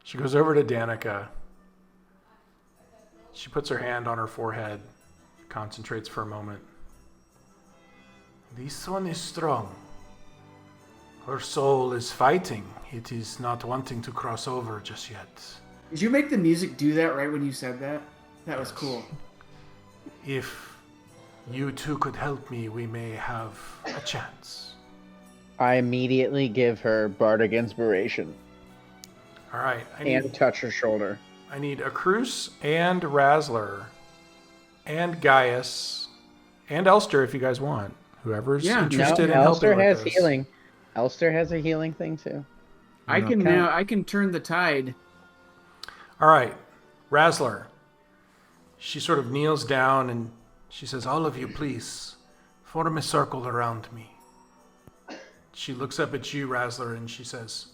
She goes over to Danica. She puts her hand on her forehead, concentrates for a moment. This one is strong. Her soul is fighting. It is not wanting to cross over just yet. Did you make the music do that right when you said that? That was cool. If you two could help me, we may have a chance. I immediately give her Bardic Inspiration. All right. And touch her shoulder. I need Akrus and Razzler and Gaius and Elster if you guys want. Whoever's interested in helping Elster has with this. healing. Elster has a healing thing too. I can turn the tide. All right. Razzler. She sort of kneels down and she says, all of you, please, form a circle around me. She looks up at you, Razzler, and she says,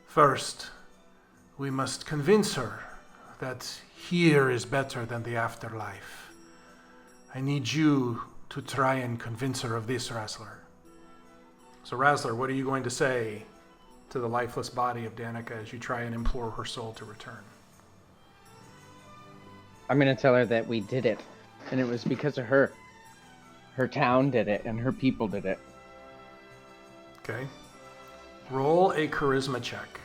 first, we must convince her that here is better than the afterlife. I need you to try and convince her of this, Razzler. So, Razzler, what are you going to say to the lifeless body of Danica as you try and implore her soul to return? I'm going to tell her that we did it, and it was because of her. Her town did it, and her people did it. Okay. Roll a charisma check.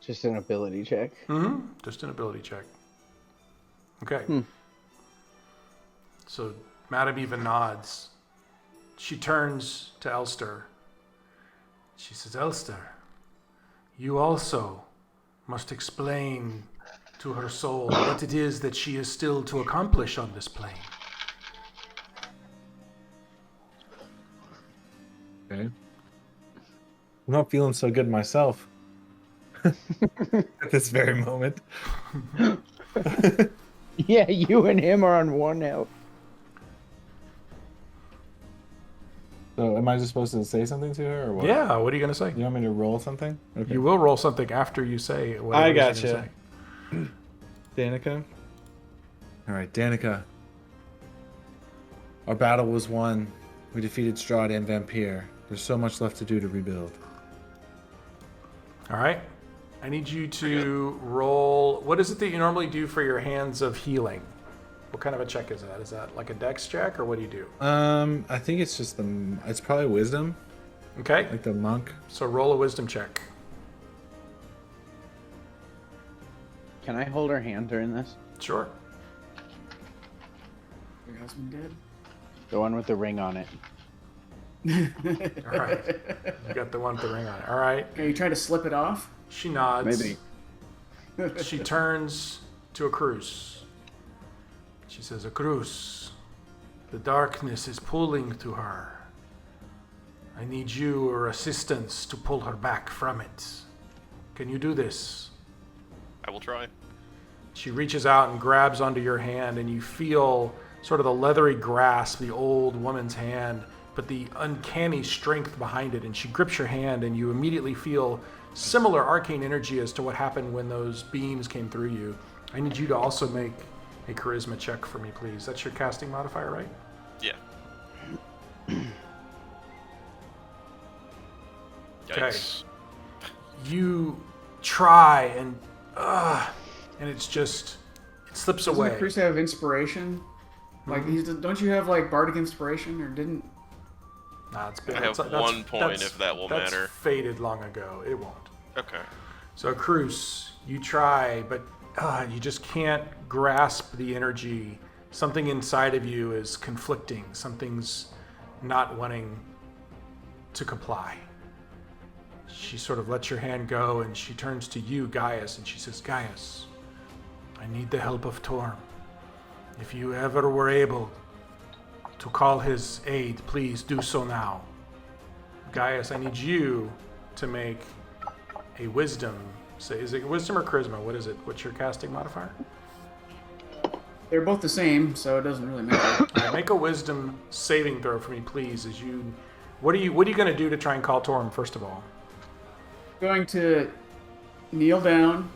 Just an ability check. Mm-hmm. Just an ability check. Okay. So Madame Eva nods. She turns to Elster. She says, Elster, you also must explain to her soul what it is that she is still to accomplish on this plane. Okay. I'm not feeling so good myself. At this very moment. Yeah, you and him are on one health. So am I just supposed to say something to her or what? Yeah, what are you going to say? You want me to roll something? Okay. You will roll something after you say what I it is gotcha. you're gonna say. Danica? Alright, Danica. Our battle was won. We defeated Strahd and Vampire. There's so much left to do to rebuild. All right. I need you to roll. What is it that you normally do for your hands of healing? What kind of a check is that? Is that like a dex check or what do you do? I think it's just it's probably wisdom. Okay. Like the monk. So roll a wisdom check. Can I hold her hand during this? Sure. Your husband dead? The one with the ring on it. All right. You got the one with the ring on it. All right. Are you trying to slip it off? She nods. Maybe. She turns to Akrus. She says, Akrus, the darkness is pulling to her. I need your assistance to pull her back from it. Can you do this? I will try. She reaches out and grabs onto your hand, and you feel sort of the leathery grasp, the old woman's hand, but the uncanny strength behind it. And she grips your hand, and you immediately feel similar arcane energy as to what happened when those beams came through you. I need you to also make a charisma check for me, please. That's your casting modifier, right? Yeah. Okay. Yikes. You try, and it's just, it slips Doesn't away. Chris have inspiration? Like, don't you have like bardic inspiration, or didn't? Nah, it's been, I have that's- 1 point if that will that's matter. faded long ago. It won't. Okay. So, Cruz, you try, but you just can't grasp the energy. Something inside of you is conflicting. Something's not wanting to comply. She sort of lets your hand go, and she turns to you, Gaius, and she says, Gaius, I need the help of Torm. If you ever were able to call his aid, please do so now. Gaius, I need you to make a wisdom. Say, is it wisdom or charisma? What is it? What's your casting modifier? They're both the same, so it doesn't really matter. All right, make a wisdom saving throw for me, please. What are you going to do to try and call Torm first of all? Going to kneel down.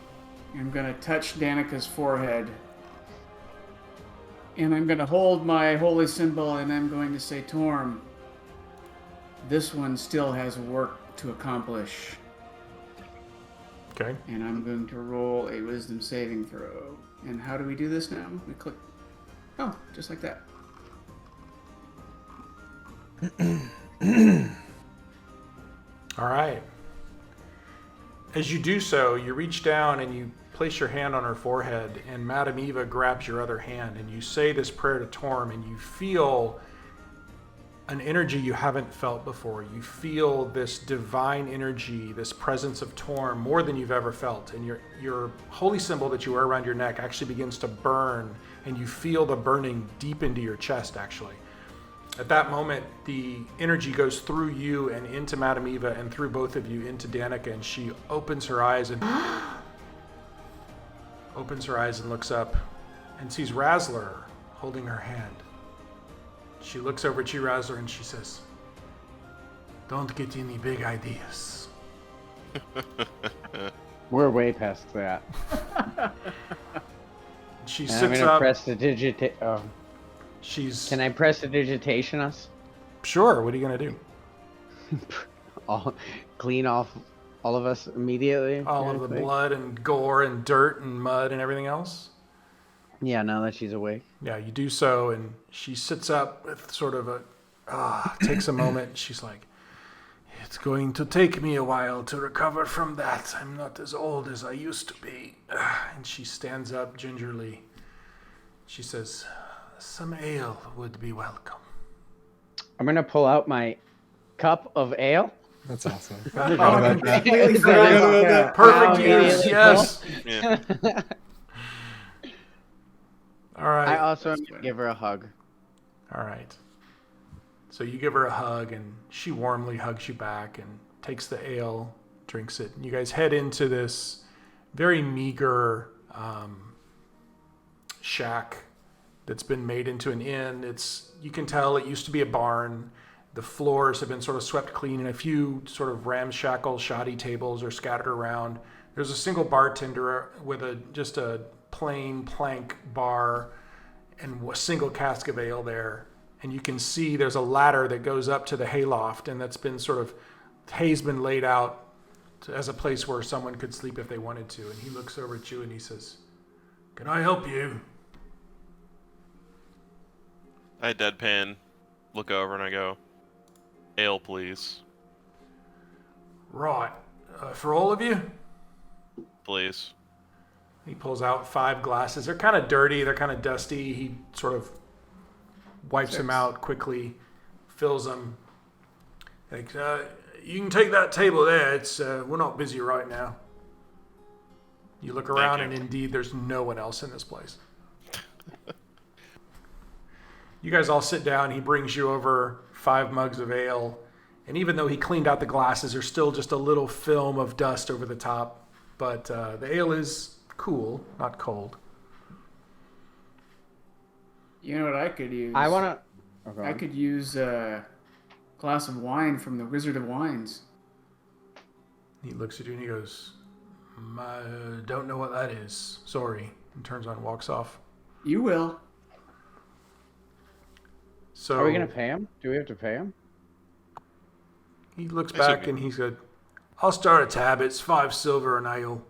I'm going to touch Danica's forehead. And I'm going to hold my holy symbol and I'm going to say, Torm, this one still has work to accomplish. Okay. And I'm going to roll a wisdom saving throw. And how do we do this now? We click. Oh, just like that. All right. As you do so, you reach down and you place your hand on her forehead, and Madame Eva grabs your other hand, and you say this prayer to Torm, and you feel an energy you haven't felt before. You feel this divine energy, this presence of Torm, more than you've ever felt. And your holy symbol that you wear around your neck actually begins to burn, and you feel the burning deep into your chest, actually. At that moment, the energy goes through you and into Madame Eva and through both of you into Danica, and she opens her eyes and looks up and sees Razzler holding her hand. She looks over at you, Razzler, and she says, "Don't get any big ideas." We're way past that. She And sits I'm gonna up. press the digita. Oh. Can I press the digitation us? Sure. What are you gonna do? Clean off all of us immediately. All of the blood and gore and dirt and mud and everything else? Yeah, now that she's awake. Yeah, you do so, and she sits up with sort of takes a moment. She's like, "It's going to take me a while to recover from that. I'm not as old as I used to be." And she stands up gingerly. She says, "Some ale would be welcome." I'm gonna pull out my cup of ale. That's awesome. Perfect Wow, use, yes. Yeah. All right. I also am gonna give her a hug. All right. So you give her a hug, and she warmly hugs you back and takes the ale, drinks it. And you guys head into this very meager shack that's been made into an inn. You can tell it used to be a barn. The floors have been sort of swept clean, and a few sort of ramshackle, shoddy tables are scattered around. There's a single bartender with just a plain plank bar and a single cask of ale there. And you can see there's a ladder that goes up to the hayloft, and that's been hay's been laid out as a place where someone could sleep if they wanted to. And he looks over at you and he says, "Can I help you?" I deadpan, look over, and I go, "Ale, please." "Right. For all of you?" Please. He pulls out 5 glasses. They're kind of dirty. They're kind of dusty. He sort of wipes them out quickly, fills them. Like, "You can take that table there. We're not busy right now." You look around, you. and indeed, there's no one else in this place. You guys all sit down. He brings you over 5 mugs of ale. And even though he cleaned out the glasses, there's still just a little film of dust over the top. But the ale is cool, not cold. You know what I could use? I could use a glass of wine from the Wizard of Wines. He looks at you and he goes, "I don't know what that is. Sorry." And turns on and walks off. You will. So Are we gonna pay him? Do we have to pay him? he looks It's back okay. and he said, "I'll start a tab. It's 5 silver an ale."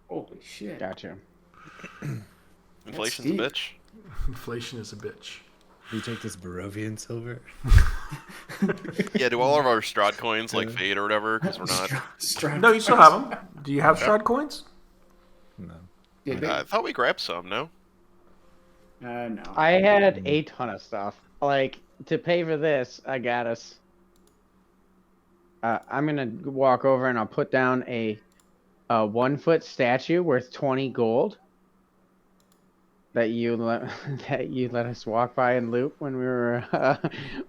Holy shit. Gotcha. Inflation's a steep. bitch. Inflation is a bitch. Do you take this Barovian silver? Yeah, do all of our Strahd coins like fade or whatever? Because we're not. Strahd No, you still have them. Do you have Strahd coins? No. Did they? I thought we grabbed some. No. No. I had a ton of stuff. Like, to pay for this, I got us. I'm gonna walk over and I'll put down a 1-foot statue worth 20 gold that you let us walk by and loot when we were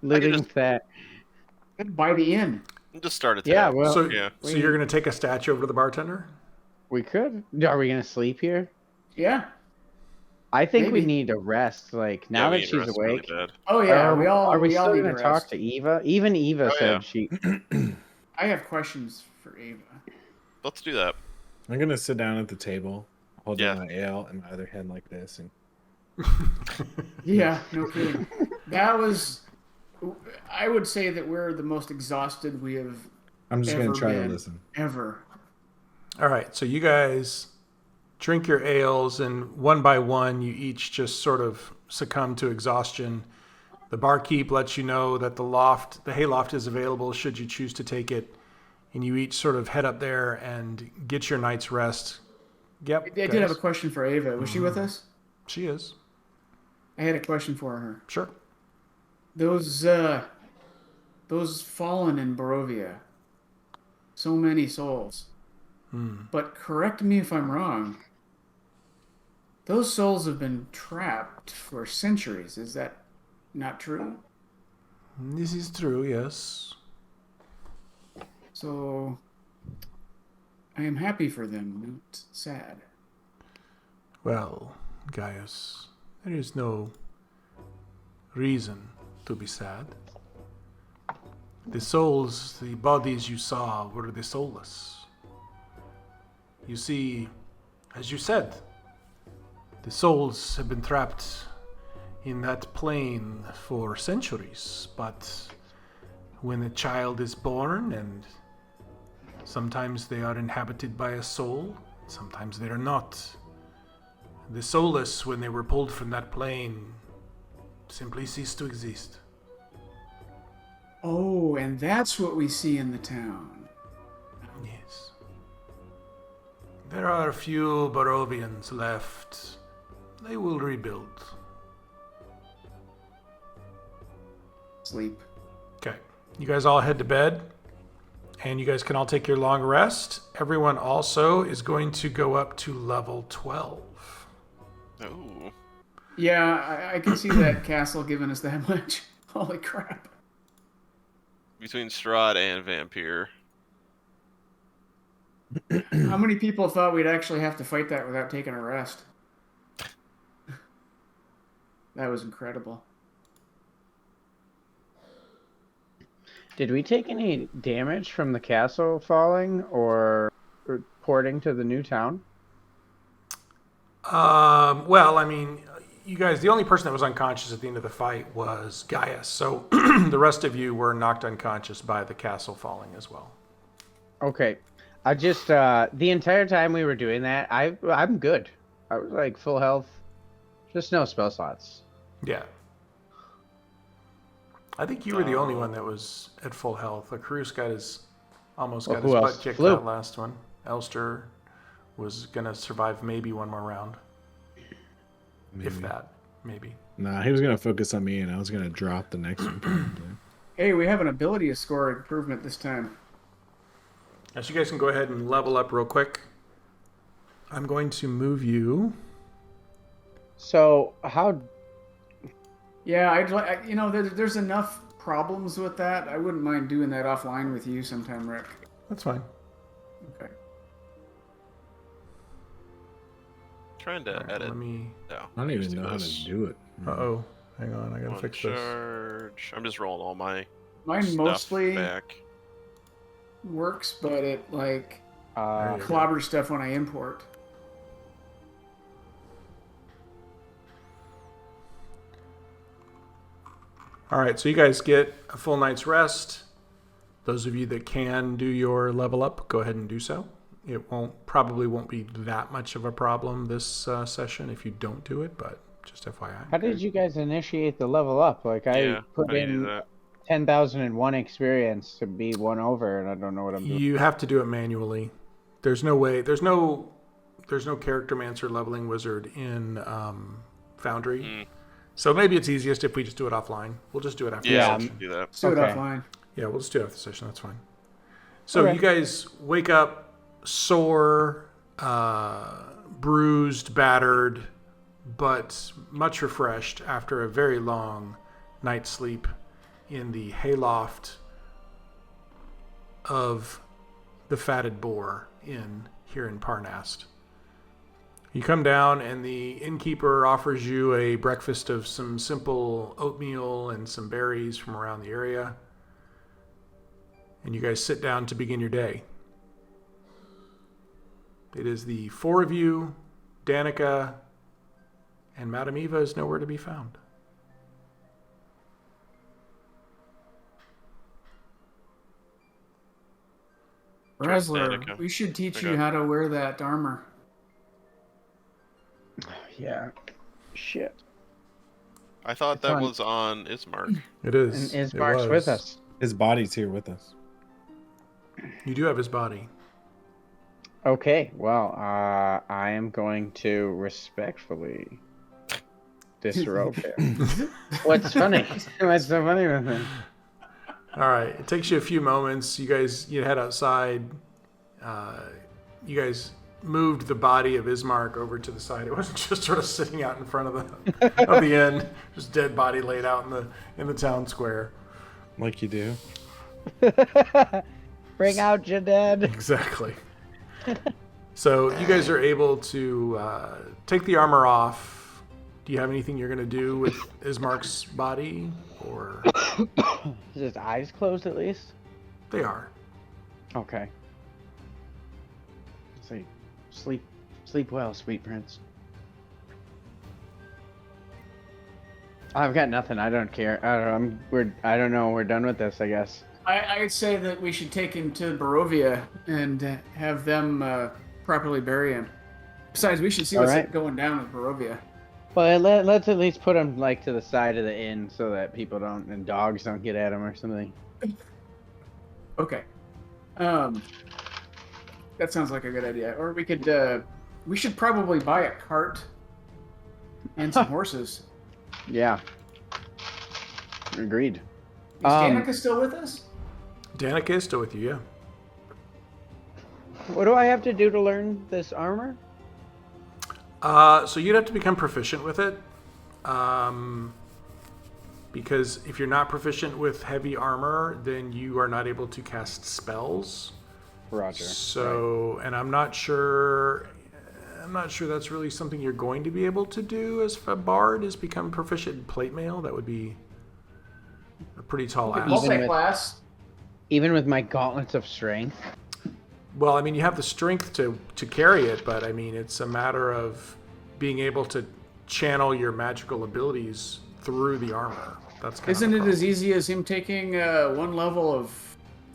looting that. By the inn. Just start a tab. Yeah, well, So, yeah. so you're going to take a statue over to the bartender? we could. Are we gonna sleep here? Yeah. I think we Maybe. need to rest. Like, Yeah, now we that need to she's rest really awake. bad. Oh yeah. are we all. Are we we all still need gonna to talk rest. to Eva? Even Eva Oh, said yeah. she. I have questions for Ava. Let's do that. I'm gonna sit down at the table, holding Yeah. my ale in my other hand like this, and Yeah, no kidding. That was. I would say that we're the most exhausted we have I'm just ever gonna try been. to listen. Ever. All right, so you guys drink your ales, and one by one, you each just sort of succumb to exhaustion. The barkeep lets you know that the hayloft is available should you choose to take it, and you each sort of head up there and get your night's rest. Yep, I did have a question for Ava. Was she with us? She is. I had a question for her. Sure. Those fallen in Barovia. So many souls. But correct me if I'm wrong. Those souls have been trapped for centuries. Is that not true? This is true, yes. So I am happy for them, not sad. Well, Gaius, there is no reason to be sad. The souls, the bodies you saw were the soulless. You see, as you said, the souls have been trapped in that plane for centuries, but when a child is born, and sometimes they are inhabited by a soul, sometimes they are not. The soulless, when they were pulled from that plane, simply ceased to exist. Oh, and that's what we see in the town. Yes. There are a few Barovians left. They will rebuild. Sleep. Okay. You guys all head to bed, and you guys can all take your long rest. Everyone also is going to go up to level 12. Oh. Yeah, I can see that castle giving us that much. Holy crap. Between Strahd and Vampire. How many people thought we'd actually have to fight that without taking a rest? That was incredible. Did we take any damage from the castle falling or porting to the new town? Well, I mean, you guys, the only person that was unconscious at the end of the fight was Gaius. So the rest of you were knocked unconscious by the castle falling as well. Okay. I just the entire time we were doing that, I'm good. I was like full health. Just no spell slots. Yeah. I think you were the only one that was at full health. Akrus got his butt kicked Flew. that last one. Elster was gonna survive maybe one more round. If Maybe. that, maybe. Nah, he was gonna focus on me, and I was gonna drop the next one. Probably. Hey, we have an ability score improvement this time. So you guys can go ahead and level up real quick. I'm going to move you. So how? Yeah, I'd like, you know, there's enough problems with that. I wouldn't mind doing that offline with you sometime, Rick. That's fine. Okay. Trying to All right, edit. let me. No. I don't even know how this. to do it. Uh-oh. Hang on, I gotta One fix this. charge. I'm just rolling all my Mine stuff mostly back. works, but it like There you go. clobbers stuff when I import. All right, so you guys get a full night's rest. Those of you that can do your level up, go ahead and do so. It probably won't be that much of a problem this session if you don't do it, but just FYI. How did you guys initiate the level up? Like Yeah, I put how do you do in that? 10,001 experience to be one over, and I don't know what I'm doing. You have to do it manually. There's no way. There's no Charactermancer leveling wizard in Foundry. Mm. So maybe it's easiest if we just do it offline. We'll just do it after Yeah, the we session. should do that. Let's do it Okay. offline. Yeah, we'll just do it after the session. That's fine. So Okay. you guys wake up sore, bruised, battered, but much refreshed after a very long night's sleep in the hayloft of the Fatted Boar Inn here in Parnast. You come down and the innkeeper offers you a breakfast of some simple oatmeal and some berries from around the area. And you guys sit down to begin your day. It is the four of you, Danica and Madame Eva is nowhere to be found. Razzler, Danica. we should teach you Okay. how to wear that armor. Yeah. Shit. I thought It's that on- was on Ismark. It is. And It Ismark's was. with us. His body's here with us. You do have his body. Okay, well, I am going to respectfully disrobe him. What's funny? What's so funny with him? All right. It takes you a few moments. You head outside. You guys moved the body of Ismark over to the side. It wasn't just sort of sitting out in front of the inn, just dead body laid out in the town square. Like you do. Bring out your dead. Exactly. So you guys are able to take the armor off. Do you have anything you're going to do with Ismark's body, or Is his eyes closed at least? they are? Okay. Sleep well, sweet prince. I've got nothing. I don't care. I don't know. We're done with this, I guess. I'd say that we should take him to Barovia and have them properly bury him. Besides, we should see what's Alright. going down with Barovia. Well, let's at least put him like to the side of the inn so that people don't and dogs don't get at him or something. Okay. That sounds like a good idea. Or we could, we should probably buy a cart and some horses. Yeah. Agreed. Is Danica still with us? Danica is still with you, yeah. What do I have to do to learn this armor? So you'd have to become proficient with it. Because if you're not proficient with heavy armor, then you are not able to cast spells. Roger. So, and I'm not sure that's really something you're going to be able to do as a bard, is become proficient in plate mail. That would be a pretty tall ask. Multi-class. Even with my gauntlets of strength. Well, I mean, you have the strength to carry it, but I mean, it's a matter of being able to channel your magical abilities through the armor. That's kind Isn't of it the as easy as him taking one level of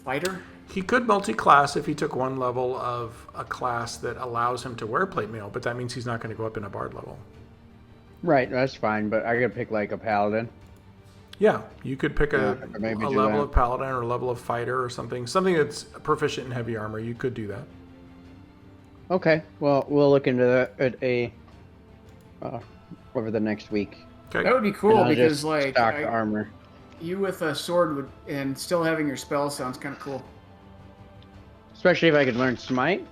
fighter? He could multi-class if he took one level of a class that allows him to wear plate mail, but that means he's not going to go up in a bard level. Right, that's fine, but I could pick like a paladin. Yeah, you could pick a or maybe do level that. of paladin or a level of fighter or something that's proficient in heavy armor. You could do that. Okay, well, we'll look into that at over the next week. Okay. That would be And cool I'll because, just like, stock the armor. you with a sword and still having your spell sounds kind of cool. Especially if I could learn smite.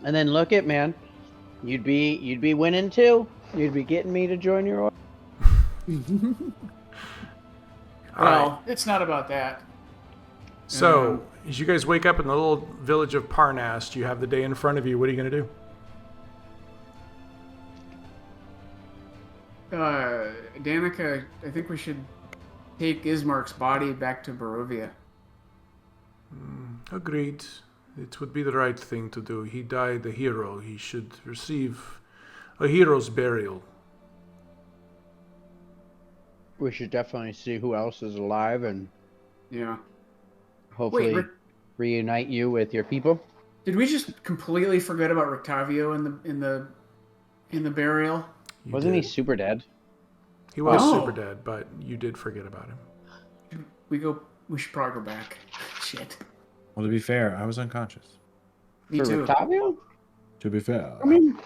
And then look at man, you'd be winning too. You'd be getting me to join your order. All right. Well, it's not about that. So, as you guys wake up in the little village of Parnast, you have the day in front of you. What are you going to do? Danica, I think we should take Ismark's body back to Barovia. Agreed. It would be the right thing to do. He died a hero. He should receive a hero's burial. We should definitely see who else is alive and Yeah. hopefully Rick, reunite you with your people. did we just completely forget about Rictavio in the burial? You Wasn't he did. super dead? He was Oh. super dead, but you did forget about him. We should probably go back. Shit. Well, to be fair, I was unconscious. Me For too. Octavio? To be fair. I mean,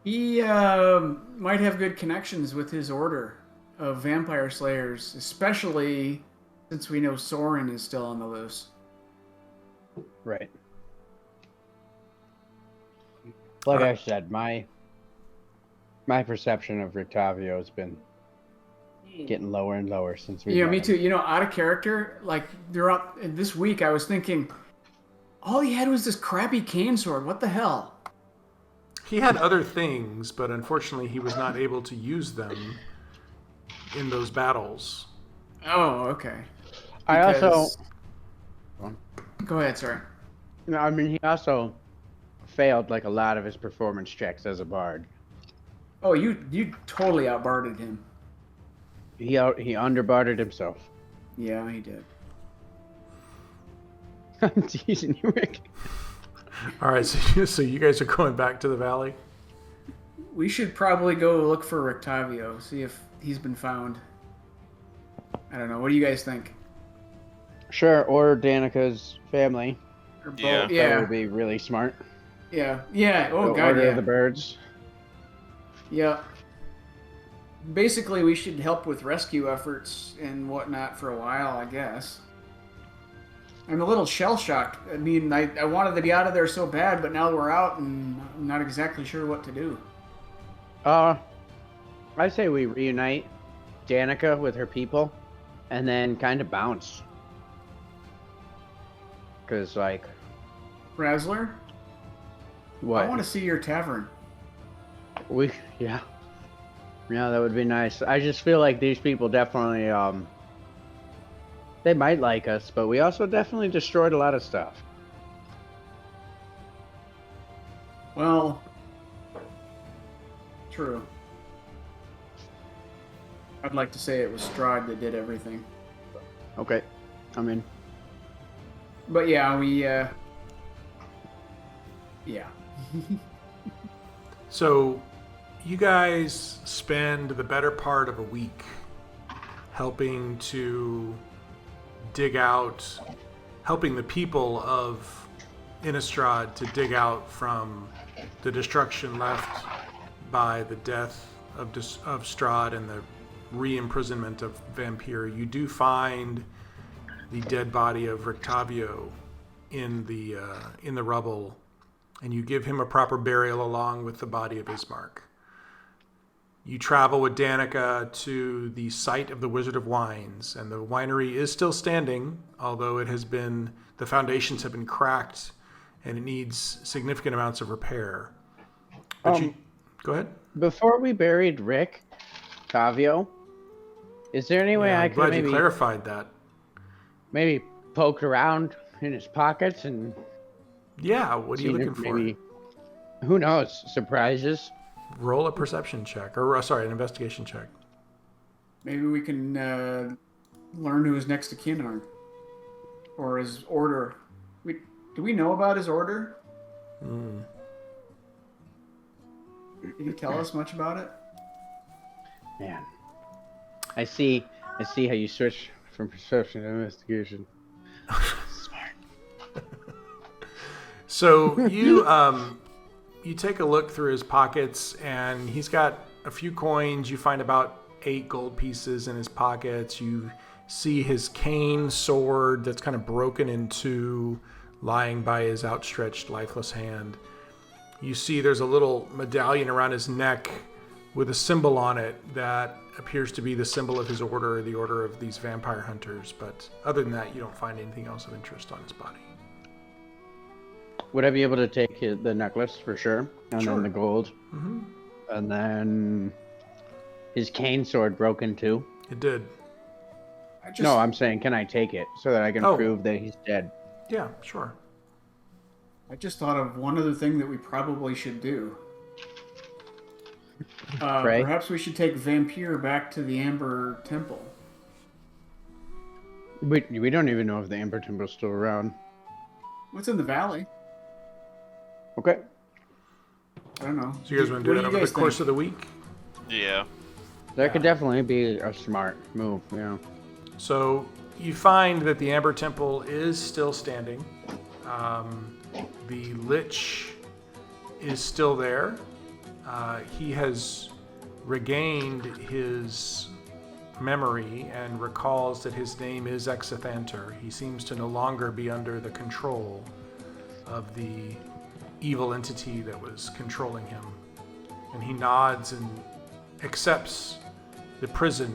He might have good connections with his order of vampire slayers, especially since we know Soren is still on the loose. right. Like I said, my perception of Rictavio has been getting lower and lower since we. Yeah, met me him. too. You know, out of character, like throughout this week, I was thinking, all he had was this crappy cane sword. What the hell? He had other things, but unfortunately he was not able to use them in those battles. Oh, okay. I also. Because- Go ahead, sorry. No, I mean, he also failed like a lot of his performance checks as a bard. Oh, you totally outbarded him. He underbarded himself. Yeah, he did. I'm teasing you, Rick. All right, so you guys are going back to the valley? We should probably go look for Rictavio, see if he's been found. I don't know. What do you guys think? Sure, or Danica's family. Or both? Yeah. That Yeah. would be really smart. Yeah. Yeah. Oh, The God, Order yeah. of the Birds. Yeah. Basically, we should help with rescue efforts and whatnot for a while, I guess. I'm a little shell-shocked. I mean, I wanted to be out of there so bad, but now we're out, and I'm not exactly sure what to do. I say we reunite Danica with her people, and then kind of bounce. Cause like, Razzler, what? I want to see your tavern. Yeah, that would be nice. I just feel like these people definitely, they might like us, but we also definitely destroyed a lot of stuff. Well, true. I'd like to say it was Strahd that did everything. Okay, I mean, But yeah, yeah. So, you guys spend the better part of a week helping the people of Innistrad to dig out from the destruction left by the death of Strahd and the re-imprisonment of Vampire. You do find the dead body of Rictavio in the rubble, and you give him a proper burial along with the body of Ismark. You travel with Danica to the site of the Wizard of Wines, and the winery is still standing, although the foundations have been cracked and it needs significant amounts of repair. But go ahead. before we buried Rick Tavio, is there any way Yeah, I I'm could glad you clarified that. maybe poke around in his pockets and Yeah, what are you see if looking for? maybe, who knows, surprises? Roll a perception check, or an investigation check. Maybe we can learn who his next of kin are, or his order. Do we know about his order? Did he tell us much about it? Man, I see how you switch from perception to investigation. Smart. So you take a look through his pockets, and he's got a few coins. You find about 8 gold pieces in his pockets. You see his cane sword that's kind of broken in two, lying by his outstretched, lifeless hand. You see there's a little medallion around his neck with a symbol on it that appears to be the symbol of his order, the order of these vampire hunters. But other than that, you don't find anything else of interest on his body. Would I be able to take the necklace for sure? And Sure. then the gold? Mm-hmm. And then his cane sword broken too? It did. No, I'm saying, can I take it so that I can Oh. prove that he's dead? Yeah, sure. I just thought of one other thing that we probably should do. Pray? Perhaps we should take Vampire back to the Amber Temple. We don't even know if the Amber Temple's still around. What's in the valley? Okay. I don't know. So you guys want to do that over the course of the week? Yeah. That could definitely be a smart move, yeah. So you find that the Amber Temple is still standing. The Lich is still there. He has regained his memory and recalls that his name is Exithanter. He seems to no longer be under the control of the evil entity that was controlling him. And he nods and accepts the prison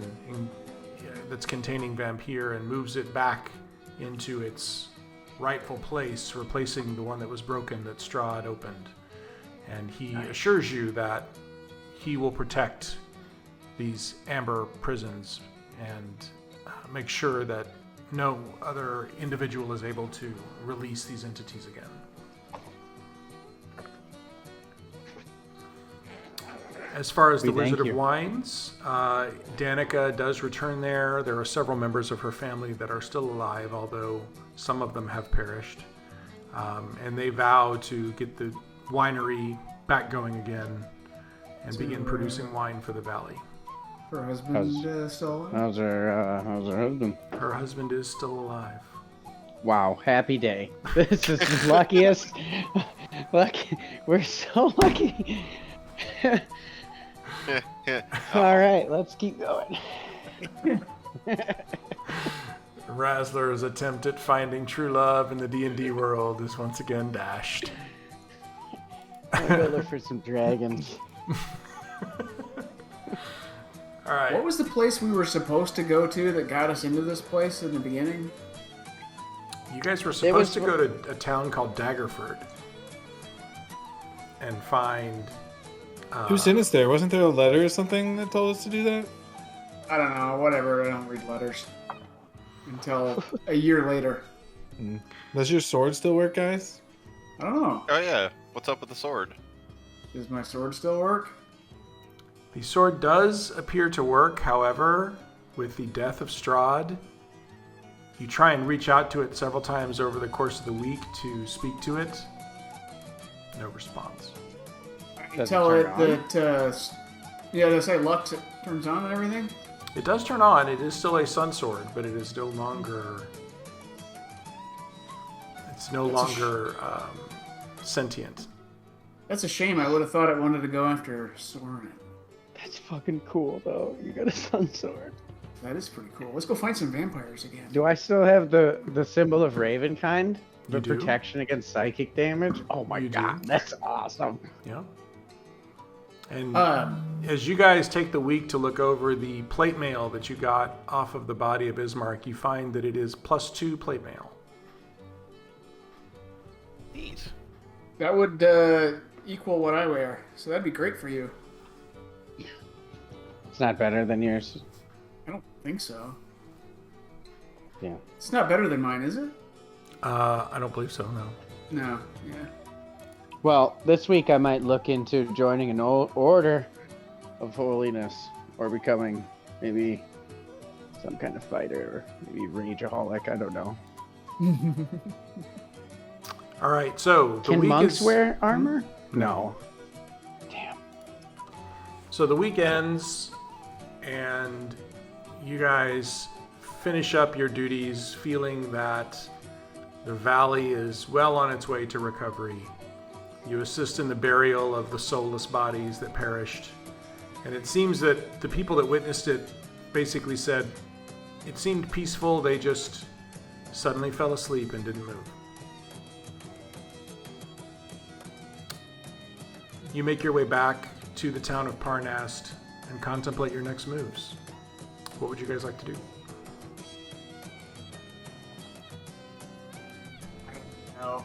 that's containing Vampire and moves it back into its rightful place, replacing the one that was broken that Strahd opened. And he assures you that he will protect these amber prisons and make sure that no other individual is able to release these entities again. As far as the We thank Wizard of you. Wines, Danica does return there. There are several members of her family that are still alive, although some of them have perished. And they vow to get the winery back going again and begin producing wine for the valley. Her husband still alive? How's her husband? Her husband is still alive. Wow, happy day. This is the luckiest. Lucky. We're so lucky. All right, let's keep going. Razzler's attempt at finding true love in the D&D world is once again dashed. I'll go look for some dragons. All right. What was the place we were supposed to go to that got us into this place in the beginning? You guys were supposed to go to a town called Daggerford and find... Who sent us there? Wasn't there a letter or something that told us to do that? I don't know, whatever. I don't read letters. Until a year later. Does your sword still work, guys? I don't know. Oh yeah, what's up with the sword? Does my sword still work? The sword does appear to work, however, with the death of Strahd. You try and reach out to it several times over the course of the week to speak to it. No response. Does it Tell turn it on? that, they say Lux turns on and everything? It does turn on. It is still a sun sword, but it is no longer... It's no longer sentient. That's a shame. I would have thought it wanted to go after Soren. That's fucking cool, though. You got a sun sword. That is pretty cool. Let's go find some vampires again. Do I still have the symbol of Ravenkind? The You do? protection against psychic damage? Oh my You do. god, that's awesome. Yeah. And as you guys take the week to look over the plate mail that you got off of the body of Ismark, you find that it is +2 plate mail. Neat. That would equal what I wear, so that'd be great for you. It's not better than yours. I don't think so. Yeah. It's not better than mine, is it? I don't believe so, no. No. Yeah. Well, this week I might look into joining an order of holiness or becoming maybe some kind of fighter or maybe rageaholic. I don't know. All right, so the Can week monks is... wear armor? No. Damn. So the week ends, and you guys finish up your duties feeling that the valley is well on its way to recovery. You assist in the burial of the soulless bodies that perished. And it seems that the people that witnessed it basically said it seemed peaceful, they just suddenly fell asleep and didn't move. You make your way back to the town of Parnast and contemplate your next moves. What would you guys like to do? No.